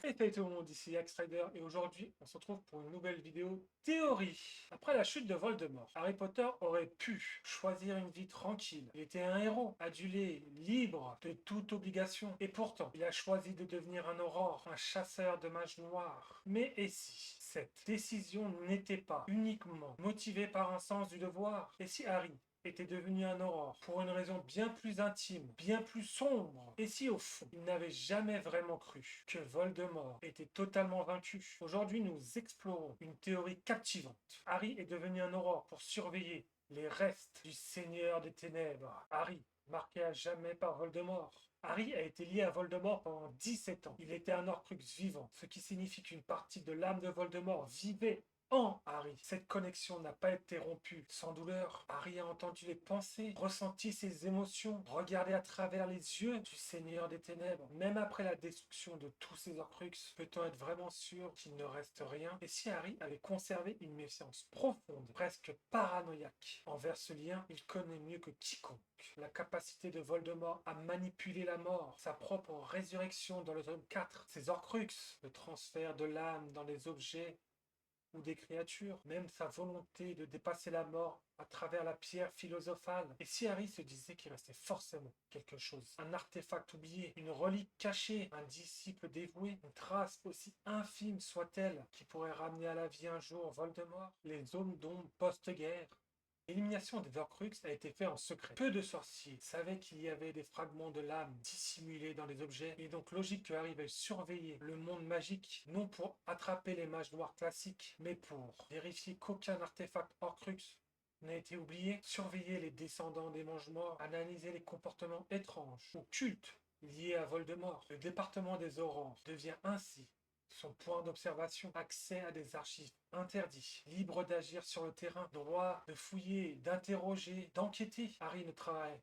Et salut tout le monde, ici Axrider et aujourd'hui on se retrouve pour une nouvelle vidéo théorie. Après la chute de Voldemort, Harry Potter aurait pu choisir une vie tranquille. Il était un héros, adulé, libre de toute obligation. Et pourtant, il a choisi de devenir un aurore, un chasseur de mages noirs. Mais et si cette décision n'était pas uniquement motivée par un sens du devoir? Et si Harry était devenu un aurore pour une raison bien plus intime, bien plus sombre? Et si au fond, il n'avait jamais vraiment cru que Voldemort était totalement vaincu? Aujourd'hui, nous explorons une théorie captivante. Harry est devenu un aurore pour surveiller les restes du Seigneur des Ténèbres. Harry, marqué à jamais par Voldemort. Harry a été lié à Voldemort pendant 17 ans. Il était un Horcrux vivant, ce qui signifie qu'une partie de l'âme de Voldemort vivait en Harry. Cette connexion n'a pas été rompue sans douleur. Harry a entendu les pensées, ressenti ses émotions, regardé à travers les yeux du Seigneur des Ténèbres. Même après la destruction de tous ses Horcruxes, peut-on être vraiment sûr qu'il ne reste rien? Et si Harry avait conservé une méfiance profonde, presque paranoïaque, envers ce lien, il connaît mieux que quiconque la capacité de Voldemort à manipuler la mort, sa propre résurrection dans le tome 4, ses Horcruxes, le transfert de l'âme dans les objets ou des créatures, même sa volonté de dépasser la mort à travers la pierre philosophale. Et si Harry se disait qu'il restait forcément quelque chose, un artefact oublié, une relique cachée, un disciple dévoué, une trace aussi infime soit-elle, qui pourrait ramener à la vie un jour Voldemort? Les zones d'ombre post-guerre. L'élimination des Horcruxes a été faite en secret. Peu de sorciers savaient qu'il y avait des fragments de l'âme dissimulés dans les objets. Il est donc logique que Harry veuille surveiller le monde magique, non pour attraper les mages noirs classiques, mais pour vérifier qu'aucun artefact Horcrux n'a été oublié, surveiller les descendants des mange-morts, analyser les comportements étranges ou cultes liés à Voldemort. Le département des aurores devient ainsi son point d'observation, accès à des archives interdits, libre d'agir sur le terrain, droit de fouiller, d'interroger, d'enquêter. Harry ne travaille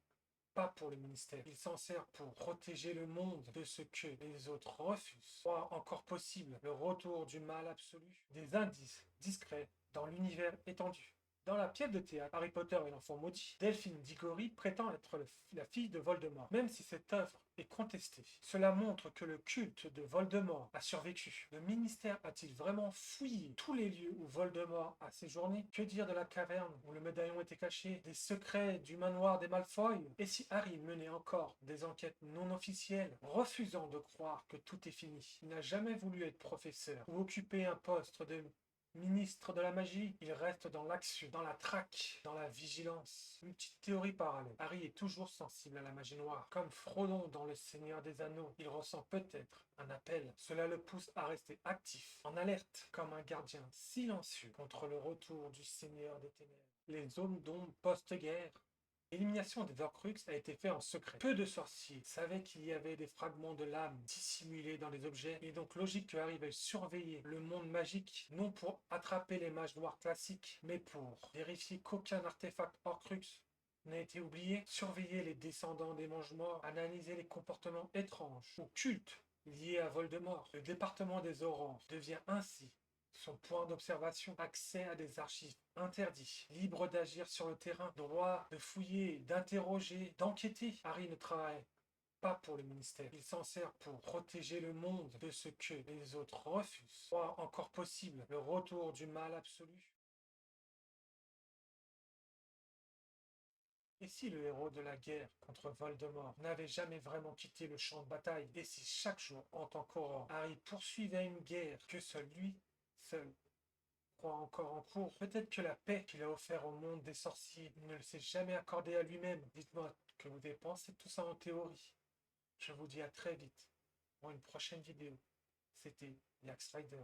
pas pour le ministère. Il s'en sert pour protéger le monde de ce que les autres refusent. Croire encore possible le retour du mal absolu. Des indices discrets dans l'univers étendu. Dans la pièce de théâtre Harry Potter et l'enfant maudit, Delphine Diggory prétend être la fille de Voldemort, même si cette œuvre est contestée. Cela montre que le culte de Voldemort a survécu. Le ministère a-t-il vraiment fouillé tous les lieux où Voldemort a séjourné? Que dire de la caverne où le médaillon était caché? Des secrets du manoir des Malfoy? Et si Harry menait encore des enquêtes non officielles, refusant de croire que tout est fini? Il n'a jamais voulu être professeur ou occuper un poste de ministre de la magie. Il reste dans l'action, dans la traque, dans la vigilance. Une petite théorie parallèle. Harry est toujours sensible à la magie noire. Comme Frodon dans Le Seigneur des Anneaux, il ressent peut-être un appel. Cela le pousse à rester actif, en alerte, comme un gardien silencieux contre le retour du Seigneur des Ténèbres. Les zones d'ombre post-guerre. L'élimination des Horcruxes a été faite en secret. Peu de sorciers savaient qu'il y avait des fragments de l'âme dissimulés dans les objets. Il est donc logique que Harry veuille surveiller le monde magique, non pour attraper les mages noirs classiques, mais pour vérifier qu'aucun artefact Horcrux n'a été oublié, surveiller les descendants des mange-morts, analyser les comportements étranges ou cultes liés à Voldemort. Le département des aurores devient ainsi son point d'observation, accès à des archives interdits, libre d'agir sur le terrain, droit de fouiller, d'interroger, d'enquêter. Harry ne travaille pas pour le ministère. Il s'en sert pour protéger le monde de ce que les autres refusent. Croire encore possible le retour du mal absolu? Et si le héros de la guerre contre Voldemort n'avait jamais vraiment quitté le champ de bataille? Et si chaque jour, en tant qu'aurore, Harry poursuivait une guerre que seul lui, seul, croit encore en cours? Peut-être que la paix qu'il a offert au monde des sorciers, il ne s'est jamais accordé à lui-même. Dites-moi que vous avez pensé de tout ça en théorie. Je vous dis à très vite pour une prochaine vidéo. C'était Yax Rider.